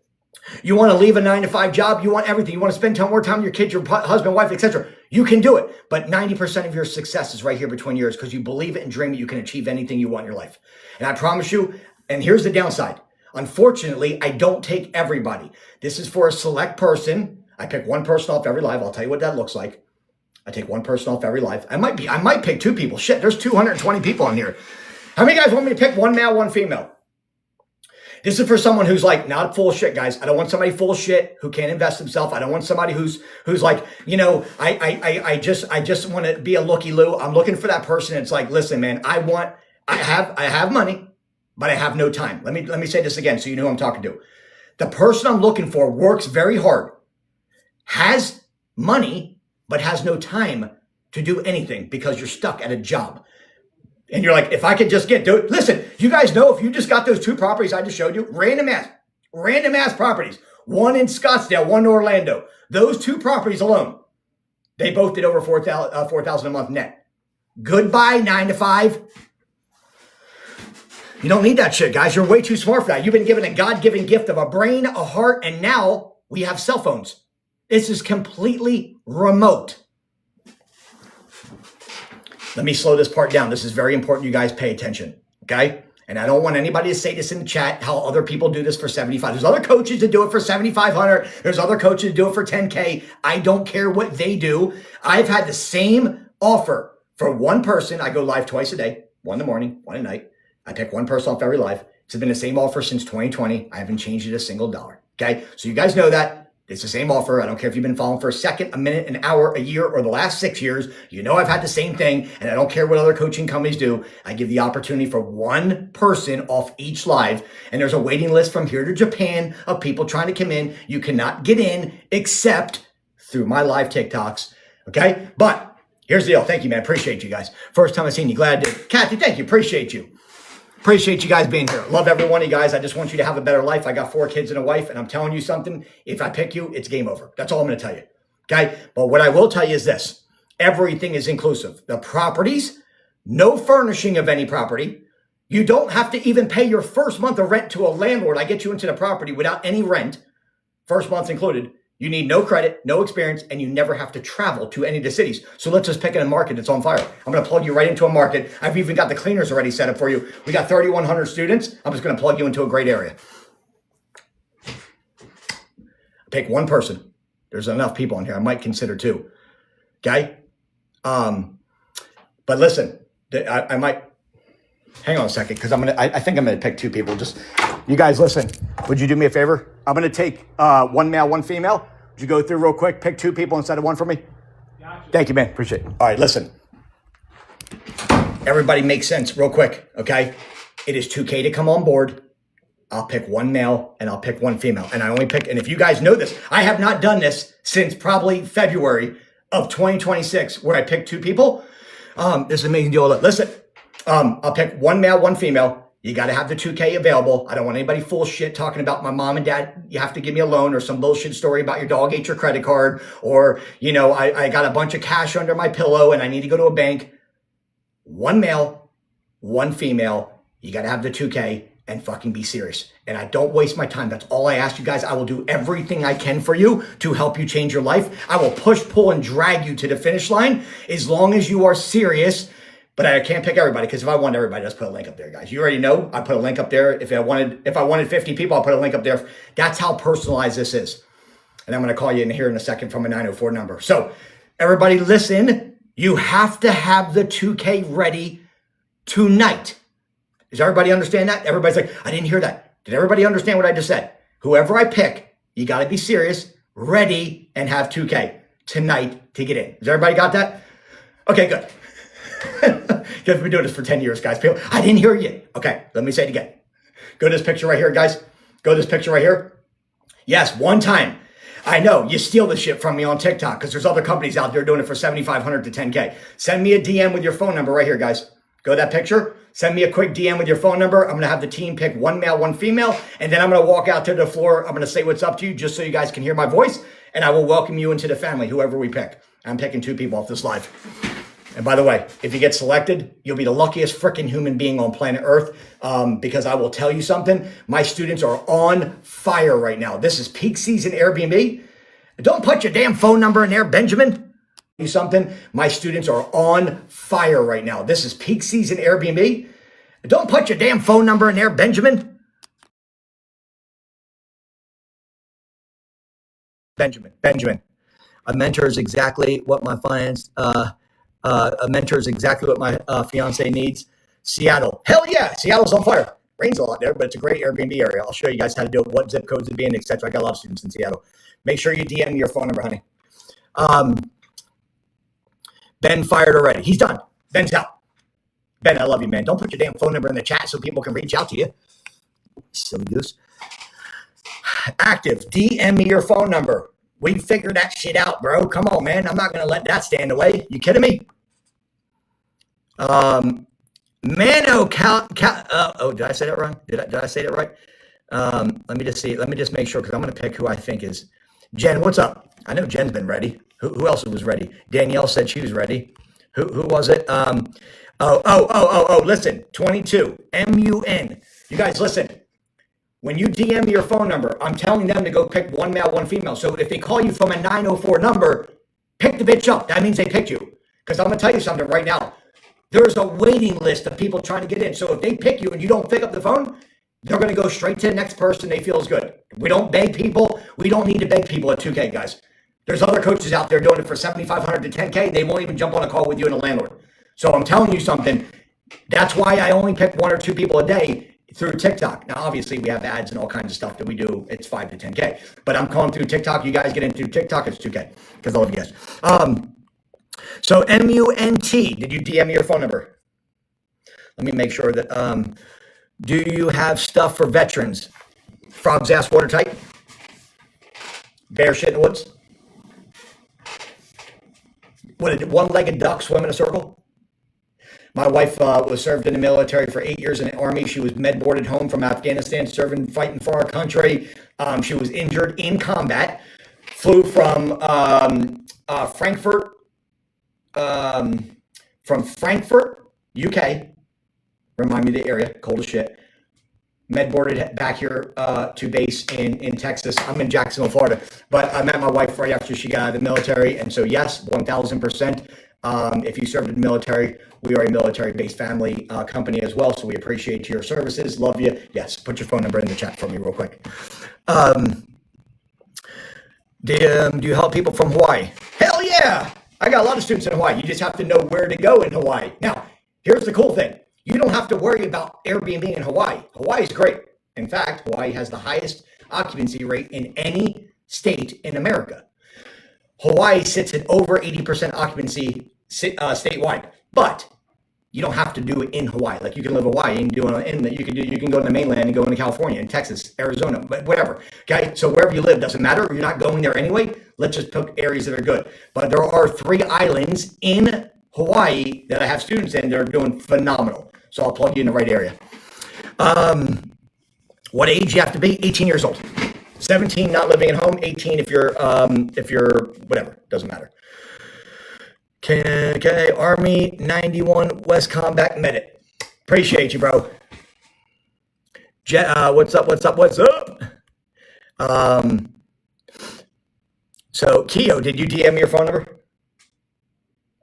[SPEAKER 1] leave a 9-to-5 job, you want everything. You want to spend more time with your kids, your husband, wife, etc. You can do it. But 90% of your success is right here between yours, because you believe it and dream it. You can achieve anything you want in your life. And I promise you, and here's the downside. Unfortunately, I don't take everybody. This is for a select person. I pick one person off every live. I'll tell you what that looks like. I take one person off every live. I might pick 2 people. Shit, there's 220 people on here. How many guys want me to pick one male, one female? This is for someone who's like not full of shit, guys. I don't want somebody full of shit who can't invest himself. I don't want somebody who's like, I just want to be a looky-loo. I'm looking for that person. It's like, listen, man, I have money, but I have no time. Let me say this again so you know who I'm talking to. The person I'm looking for works very hard, has money, but has no time to do anything because you're stuck at a job. And you're like, if I could just listen, you guys know if you just got those 2 properties I just showed you, random ass properties, one in Scottsdale, one in Orlando, those 2 properties alone, they both did over $4,000 a month net. Goodbye, 9-to-5. You don't need that shit, guys. You're way too smart for that. You've been given a God-given gift of a brain, a heart, and now we have cell phones. This is completely remote. Let me slow this part down. This is very important. You guys pay attention, okay? And I don't want anybody to say this in the chat, how other people do this for 75. There's other coaches that do it for 7,500. There's other coaches that do it for 10K. I don't care what they do. I've had the same offer for one person. I go live twice a day, one in the morning, one at night. I pick one person off every live. It's been the same offer since 2020. I haven't changed it a single dollar, okay? So you guys know that. It's the same offer. I don't care if you've been following for a second, a minute, an hour, a year, or the last 6 years. You know I've had the same thing, and I don't care what other coaching companies do. I give the opportunity for one person off each live, and there's a waiting list from here to Japan of people trying to come in. You cannot get in except through my live TikToks. Okay. But here's the deal. Thank you, man. Appreciate you guys. First time I've seen you. Glad to. Kathy, thank you. Appreciate you. Appreciate you guys being here. Love every one of you guys. I just want you to have a better life. I got 4 kids and a wife, and I'm telling you something. If I pick you, it's game over. That's all I'm going to tell you. Okay. But what I will tell you is this. Everything is inclusive. The properties, no furnishing of any property. You don't have to even pay your first month of rent to a landlord. I get you into the property without any rent. First month's included. You need no credit, no experience, and you never have to travel to any of the cities. So let's just pick a market that's on fire. I'm going to plug you right into a market. I've even got the cleaners already set up for you. We got 3,100 students. I'm just going to plug you into a great area. Pick one person. There's enough people in here. I might consider 2. Okay? But listen, I might hang on a second because I think I'm gonna pick 2 people. Just you guys listen. Would you do me a favor? I'm gonna take 1 male, 1 female. Would you go through real quick, pick 2 people instead of 1 for me? Gotcha. Thank you, man. Appreciate it. All right, listen. Everybody make sense real quick, okay? It is $2K to come on board. I'll pick 1 male and I'll pick 1 female. And I only pick, and if you guys know this, I have not done this since probably February of 2026 where I picked 2 people. This is an amazing deal. Listen, I'll pick 1 male, 1 female. You got to have the 2K available. I don't want anybody full shit talking about my mom and dad. You have to give me a loan or some bullshit story about your dog ate your credit card. Or, you know, I got a bunch of cash under my pillow and I need to go to a bank. 1 male, 1 female. You got to have the 2K and fucking be serious. And I don't waste my time. That's all I ask you guys. I will do everything I can for you to help you change your life. I will push, pull, and drag you to the finish line as long as you are serious. But I can't pick everybody because if I want everybody, just put a link up there, guys. You already know I put a link up there. If I wanted 50 people, I'll put a link up there. That's how personalized this is. And I'm going to call you in here in a second from a 904 number. So everybody listen, you have to have the 2K ready tonight. Does everybody understand that? Everybody's like, I didn't hear that. Did everybody understand what I just said? Whoever I pick, you got to be serious, ready, and have 2K tonight to get in. Has everybody got that? Okay, good. Because we've been doing this for 10 years, guys. People, I didn't hear you. Okay, let me say it again. Go to this picture right here, guys. Go to this picture right here. Yes, 1 time. I know you steal this shit from me on TikTok because there's other companies out there doing it for $7,500 to $10K. Send me a DM with your phone number right here, guys. Go to that picture. Send me a quick DM with your phone number. I'm going to have the team pick 1 male, 1 female. And then I'm going to walk out to the floor. I'm going to say what's up to you just so you guys can hear my voice. And I will welcome you into the family, whoever we pick. I'm picking 2 people off this live. And by the way, if you get selected, you'll be the luckiest freaking human being on planet Earth because I will tell you something. My students are on fire right now. This is peak season Airbnb. Don't put your damn phone number in there, Benjamin. You something. My students are on fire right now. This is peak season Airbnb. Don't put your damn phone number in there, Benjamin. Benjamin. A mentor is exactly what my finance. A mentor is exactly what my fiance needs. Seattle. Hell yeah. Seattle's on fire. Rains a lot there, but it's a great Airbnb area. I'll show you guys how to do it, what zip codes to be in, etc. I got a lot of students in Seattle. Make sure you DM me your phone number, honey. Ben fired already. He's done. Ben's out. Ben, I love you, man. Don't put your damn phone number in the chat so people can reach out to you. Silly goose. Active. DM me your phone number. We figured that shit out, bro. Come on, man. I'm not going to let that stand away. You kidding me? Did I say that wrong? Did I say that right? Let me just see. Let me just make sure because I'm going to pick who I think is. Jen, what's up? I know Jen's been ready. Who else was ready? Danielle said she was ready. Who was it? Listen, 22, MUN. You guys, listen. When you DM me your phone number, I'm telling them to go pick 1 male, 1 female. So if they call you from a 904 number, pick the bitch up. That means they picked you. Because I'm going to tell you something right now. There's a waiting list of people trying to get in. So if they pick you and you don't pick up the phone, they're going to go straight to the next person they feel is good. We don't beg people. We don't need to beg people at 2K, guys. There's other coaches out there doing it for $7,500 to $10K. They won't even jump on a call with you and a landlord. So I'm telling you something. That's why I only pick 1 or 2 people a day through TikTok. Now, obviously, we have ads and all kinds of stuff that we do. It's 5 to 10K. But I'm calling through TikTok. You guys get into TikTok, it's 2K. Because I love you guys. So MUNT, did you DM me your phone number? Let me make sure that, do you have stuff for veterans? Frog's ass watertight? Bear shit in the woods? What did one-legged duck swim in a circle? My wife was served in the military for 8 years in the Army. She was med boarded home from Afghanistan, serving, fighting for our country. She was injured in combat. Flew from Frankfurt, UK. Remind me of the area, cold as shit. Med boarded back here to base in Texas. I'm in Jacksonville, Florida. But I met my wife right after she got out of the military. And so, yes, 1,000%. If you served in the military, we are a military-based family company as well. So we appreciate your services. Love you. Yes, put your phone number in the chat for me real quick. Do you help people from Hawaii? Hell yeah. I got a lot of students in Hawaii. You just have to know where to go in Hawaii. Now, here's the cool thing. You don't have to worry about Airbnb in Hawaii. Hawaii is great. In fact, Hawaii has the highest occupancy rate in any state in America. Hawaii sits at over 80% occupancy statewide, but you don't have to do it in Hawaii. Like you can live in Hawaii and you can go to the mainland and go into California and Texas, Arizona, but whatever. Okay, so wherever you live doesn't matter. You're not going there anyway. Let's just pick areas that are good. But there are 3 islands in Hawaii that I have students in that are doing phenomenal. So I'll plug you in the right area. What age you have to be? 18 years old. 17 not living at home. 18 if you're whatever, doesn't matter. Okay, Army 91 West Combat Medic. Appreciate you, bro. What's up? So Keo, did you DM me your phone number?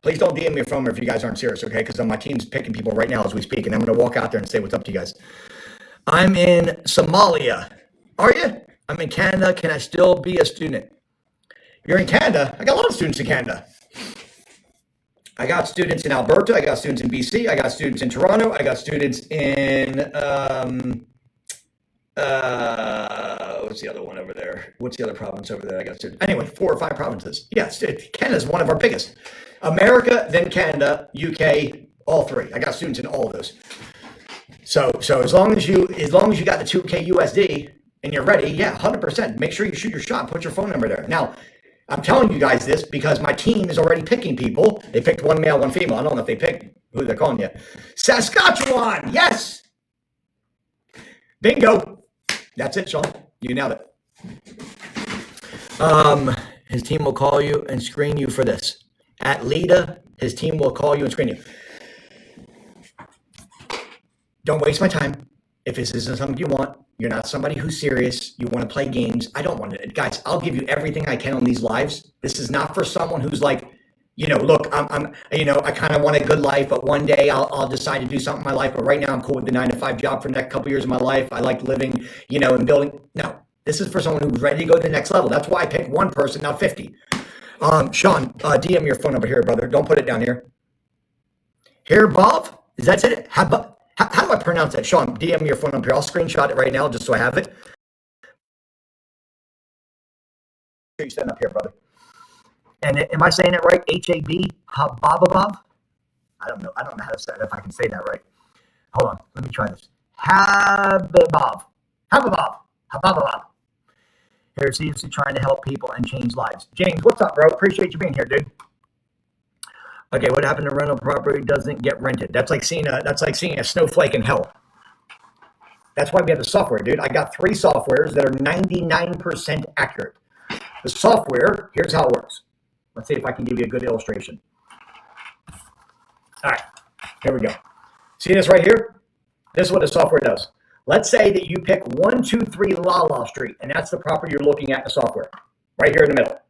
[SPEAKER 1] Please don't DM me your phone number if you guys aren't serious, okay? Because my team's picking people right now as we speak, and I'm going to walk out there and say what's up to you guys. I'm in Somalia. Are you? I'm in Canada. Can I still be a student? You're in Canada? I got a lot of students in Canada. I got students in Alberta. I got students in BC. I got students in Toronto. I got students in, what's the other one over there? What's the other province over there? I got students. Anyway, 4 or 5 provinces. Yes, Canada's one of our biggest. America, then Canada, UK, all 3. I got students in all of those. So as long as you got the 2K USD and you're ready, yeah, 100%. Make sure you shoot your shot. Put your phone number there. Now, I'm telling you guys this because my team is already picking people. They picked 1 male, 1 female. I don't know if they picked who they're calling yet. Saskatchewan, yes. Bingo. That's it, Sean. You nailed it. His team will call you and screen you for this. At LEDA, his team will call you and screen you. Don't waste my time. If this isn't something you want, you're not somebody who's serious, you want to play games, I don't want it. Guys, I'll give you everything I can on these lives. This is not for someone who's like, look, I'm I kind of want a good life, but one day I'll decide to do something in my life. But right now I'm cool with the 9-to-5 job for the next couple of years of my life. I like living, and building. No, this is for someone who's ready to go to the next level. That's why I picked 1 person, not 50. Sean, DM your phone number here, brother. Don't put it down here. Here, Bob? Is that it? How do I pronounce that? Sean, DM me your phone number here. I'll screenshot it right now just so I have it. You stand up here, brother. And am I saying it right? H-A-B? Habababab? I don't know how to say it, if I can say that right. Hold on. Let me try this. Hababab. Hababab. Here, seriously trying to help people and change lives. James, what's up, bro? Appreciate you being here, dude. Okay, what happened to rental property doesn't get rented? That's like seeing a snowflake in hell. That's why we have the software, dude. I got 3 softwares that are 99% accurate. The software, here's how it works. Let's see if I can give you a good illustration. All right, here we go. See this right here? This is what the software does. Let's say that you pick 123 Lala Street, and that's the property you're looking at in the software, right here in the middle.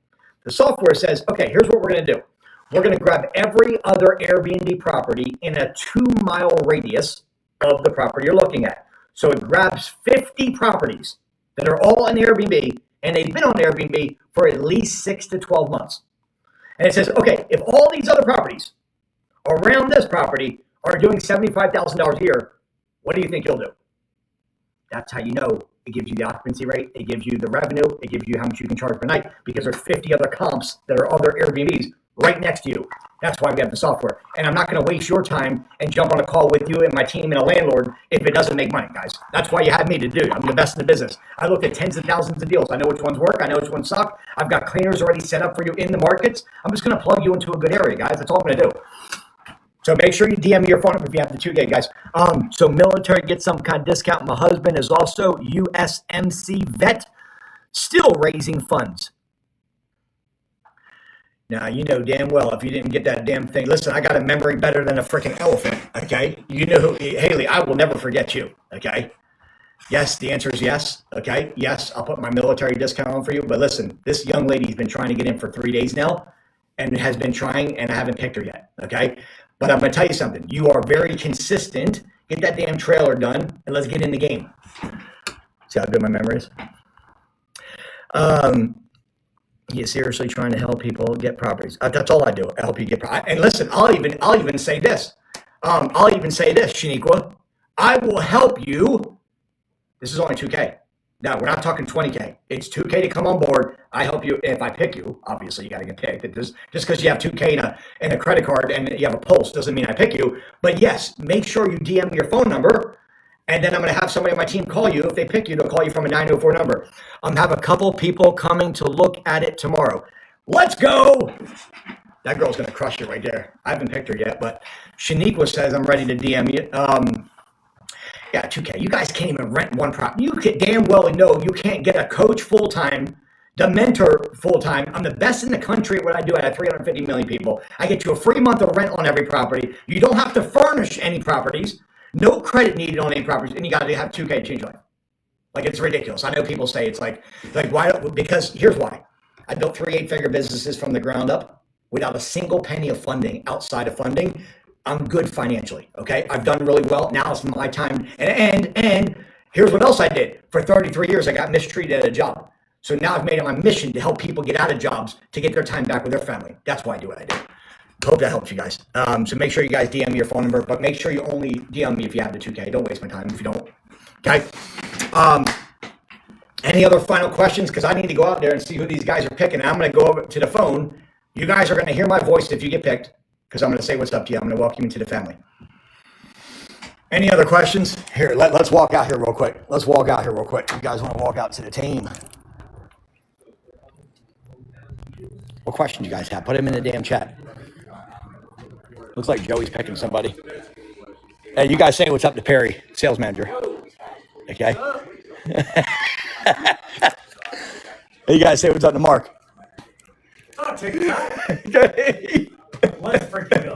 [SPEAKER 1] The software says, okay, here's what we're going to do. We're going to grab every other Airbnb property in a 2-mile radius of the property you're looking at. So it grabs 50 properties that are all in Airbnb, and they've been on Airbnb for at least 6 to 12 months. And it says, okay, if all these other properties around this property are doing $75,000 a year, what do you think you'll do? That's how you know. It gives you the occupancy rate. It gives you the revenue. It gives you how much you can charge per night because there's 50 other comps that are other Airbnbs right next to you. That's why we have the software. And I'm not going to waste your time and jump on a call with you and my team and a landlord if it doesn't make money, guys. That's why you have me to do. I'm the best in the business. I look at tens of thousands of deals. I know which ones work. I know which ones suck. I've got cleaners already set up for you in the markets. I'm just going to plug you into a good area, guys. That's all I'm going to do. So make sure you DM me your phone number if you have the 2K, guys. So military gets some kind of discount. My husband is also USMC vet, still raising funds. Now, you know damn well if you didn't get that damn thing. Listen, I got a memory better than a freaking elephant, okay? You know, Haley, I will never forget you, okay? Yes, the answer is yes, okay? Yes, I'll put my military discount on for you. But listen, this young lady's been trying to get in for 3 days now and has been trying, and I haven't picked her yet, okay? But I'm going to tell you something. You are very consistent. Get that damn trailer done, and let's get in the game. See how good my memory is? You're seriously trying to help people get properties. That's all I do. I help you get properties. And listen, I'll even say this. Shaniqua. I will help you. This is only 2K. Now, we're not talking 20K. It's 2K to come on board. I help you. If I pick you, obviously you got to get picked. Just because you have 2K and a credit card and you have a pulse doesn't mean I pick you. But yes, make sure you DM me your phone number. And then I'm going to have somebody on my team call you. If they pick you, they'll call you from a 904 number. Have a couple people coming to look at it tomorrow. Let's go. That girl's going to crush it right there. I haven't picked her yet, but Shaniqua says I'm ready to DM you. Yeah, 2K. You guys can't even rent one property. You can damn well know you can't get a coach full-time, the mentor full-time. I'm the best in the country at what I do. I have 350 million people. I get you a free month of rent on every property. You don't have to furnish any properties. No credit needed on any properties, and you got to have 2K to change life. Like, it's ridiculous. I know people say it's like why? Because here's why. I built 3 8-figure businesses from the ground up without a single penny of funding. Outside of funding, I'm good financially. Okay, I've done really well. Now it's my time. And here's what else I did. For 33 years, I got mistreated at a job. So now I've made it my mission to help people get out of jobs to get their time back with their family. That's why I do what I do. Hope that helps you guys. So make sure you guys DM me your phone number, but make sure you only DM me if you have the 2K. Don't waste my time if you don't. Okay. Any other final questions? Because I need to go out there and see who these guys are picking. I'm going to go over to the phone. You guys are going to hear my voice if you get picked, because I'm going to say what's up to you. I'm going to welcome you into the family. Any other questions? Here, let's walk out here real quick. You guys want to walk out to the team? What questions you guys have? Put them in the damn chat. Looks like Joey's picking somebody. Hey, you guys say what's up to Perry, sales manager. Okay. Hey, you guys say what's up to Mark.
[SPEAKER 2] Oh, take it out. Let's freaking go.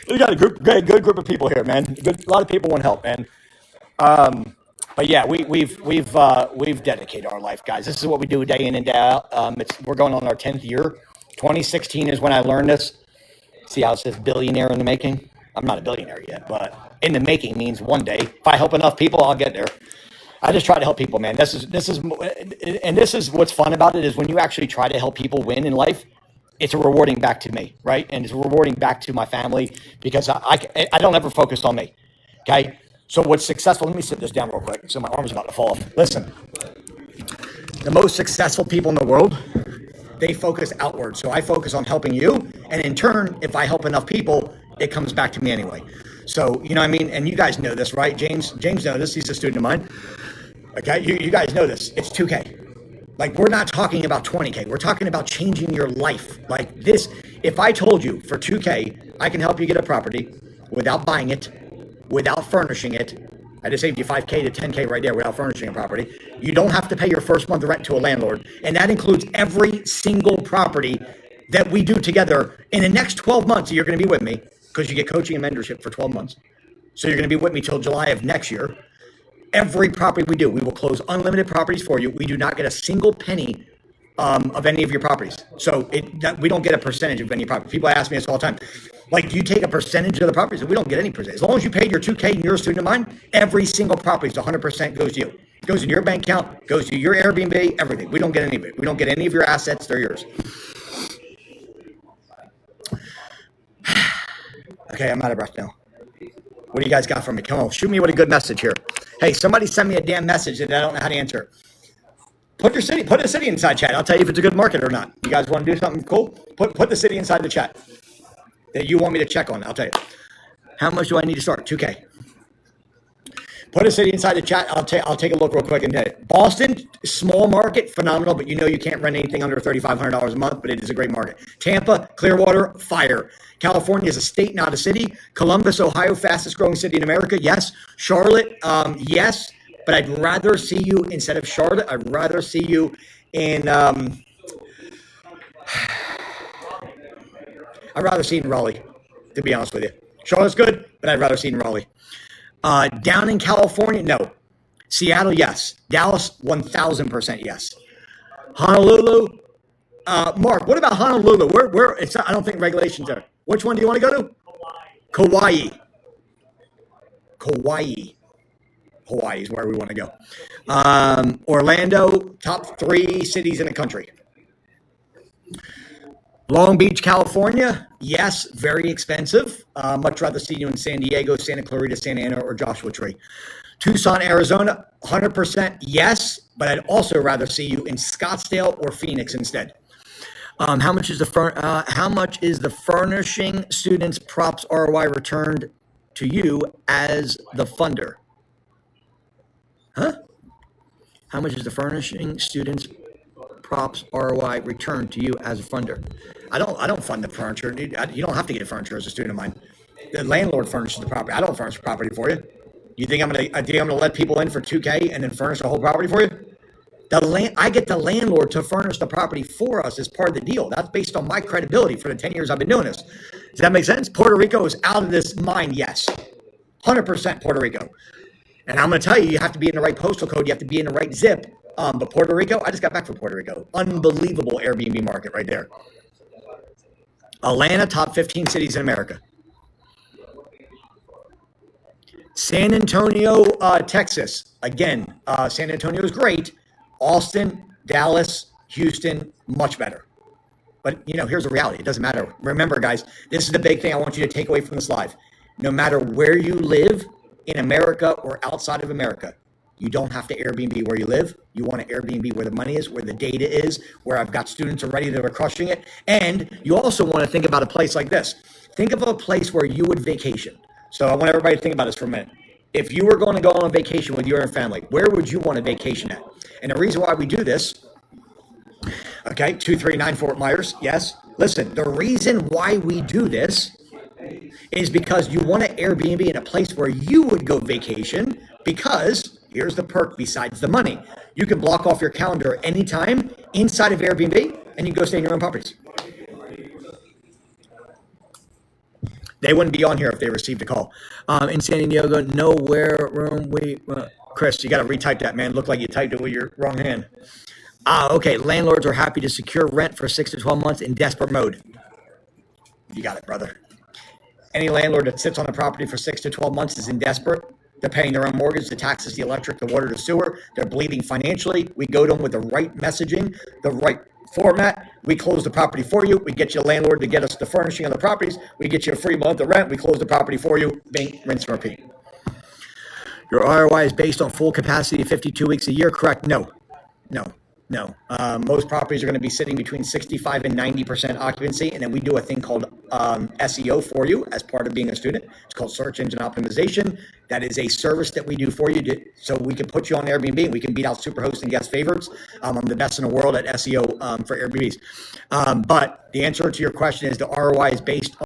[SPEAKER 1] We got a good group of people here, man. A lot of people want help, man. But yeah, we've dedicated our life, guys. This is what we do day in and day out. We're going on our 10th year. 2016 is when I learned this. See how it says billionaire in the making? I'm not a billionaire yet, but in the making means one day. If I help enough people, I'll get there. I just try to help people, man. This is what's fun about it is when you actually try to help people win in life, it's a rewarding back to me, right? And it's rewarding back to my family because I don't ever focus on me, okay? So what's successful, let me sit this down real quick so my arm's about to fall off. Listen, the most successful people in the world, they focus outward. So I focus on helping you. And in turn, if I help enough people, it comes back to me anyway. So, you know what I mean? And you guys know this, right? James knows this. He's a student of mine. Okay, you guys know this. It's 2K. Like, we're not talking about 20K. We're talking about changing your life. Like this, if I told you for 2K, I can help you get a property without buying it, without furnishing it. I just saved you 5K to 10K right there without furnishing a property. You don't have to pay your first month of rent to a landlord. And that includes every single property that we do together. In the next 12 months, you're going to be with me because you get coaching and mentorship for 12 months. So you're going to be with me till July of next year. Every property we do, we will close unlimited properties for you. We do not get a single penny of any of your properties. So we don't get a percentage of any property. People ask me this all the time. Like, do you take a percentage of the properties? We don't get any percentage. As long as you paid your 2K and you're a student of mine, every single property is 100% goes to you. It goes in your bank account, goes to your Airbnb, everything. We don't get any of it. We don't get any of your assets. They're yours. Okay, I'm out of breath now. What do you guys got for me? Come on, shoot me with a good message here. Hey, somebody send me a damn message that I don't know how to answer. Put a city inside chat. I'll tell you if it's a good market or not. You guys want to do something cool? Put the city inside the chat that you want me to check on. I'll tell you. How much do I need to start? 2K. Put a city inside the chat. I'll take a look real quick and tell you. Boston, small market, phenomenal, but you know you can't rent anything under $3,500 a month, but it is a great market. Tampa, Clearwater, fire. California is a state, not a city. Columbus, Ohio, fastest growing city in America. Yes. Charlotte, yes. But I'd rather see you, instead of Charlotte, I'd rather see you in, I'd rather see you in Raleigh, to be honest with you. Charlotte's good, but I'd rather see you in Raleigh. Down in California, no. Seattle, yes. Dallas, 1,000% yes. Honolulu, Mark, what about Honolulu? Where it's not, I don't think regulations are. Which one do you want to go to? Kauai. Hawaii is where we want to go. Orlando, top 3 cities in the country. Long Beach, California, yes, very expensive. Much rather see you in San Diego, Santa Clarita, Santa Ana, or Joshua Tree. Tucson, Arizona, 100% yes, but I'd also rather see you in Scottsdale or Phoenix instead. How much is the furnishing students props ROI returned to you as the funder? Huh? How much is the furnishing students props ROI returned to you as a funder? I don't fund the furniture. You don't have to get furniture as a student of mine. The landlord furnishes the property. I don't furnish the property for you. You think I'm gonna let people in for 2K and then furnish the whole property for you? I get the landlord to furnish the property for us as part of the deal. That's based on my credibility for the 10 years I've been doing this. Does that make sense? Puerto Rico is out of this mind, yes. 100% Puerto Rico. And I'm going to tell you, you have to be in the right postal code. You have to be in the right zip. But Puerto Rico, I just got back from Puerto Rico. Unbelievable Airbnb market right there. Atlanta, top 15 cities in America. San Antonio, Texas. Again, San Antonio is great. Austin, Dallas, Houston, much better. But, here's the reality. It doesn't matter. Remember, guys, this is the big thing I want you to take away from this live. No matter where you live in America or outside of America, you don't have to Airbnb where you live. You want to Airbnb where the money is, where the data is, where I've got students already that are crushing it. And you also want to think about a place like this. Think of a place where you would vacation. So I want everybody to think about this for a minute. If you were going to go on a vacation with your family, where would you want to vacation at? And the reason why we do this, okay, 2399 Fort Myers, yes. Listen, the reason why we do this is because you want to Airbnb in a place where you would go vacation, because here's the perk besides the money. You can block off your calendar anytime inside of Airbnb and you can go stay in your own properties. They wouldn't be on here if they received a call. In San Diego, nowhere room. Chris, you got to retype that, man. Looked like you typed it with your wrong hand. Okay. Landlords are happy to secure rent for 6 to 12 months in desperate mode. You got it, brother. Any landlord that sits on the property for 6 to 12 months is in desperate. They're paying their own mortgage, the taxes, the electric, the water, the sewer. They're bleeding financially. We go to them with the right messaging, the right format. We close the property for you. We get you a landlord to get us the furnishing of the properties. We get you a free month of rent. We close the property for you. Bing, rinse and repeat. Your ROI is based on full capacity of 52 weeks a year, correct? No. Most properties are going to be sitting between 65 and 90% occupancy. And then we do a thing called SEO for you as part of being a student. It's called search engine optimization. That is a service that we do for you so we can put you on Airbnb and we can beat out superhost and guest favorites. I'm the best in the world at SEO for Airbnbs. But the answer to your question is the ROI is based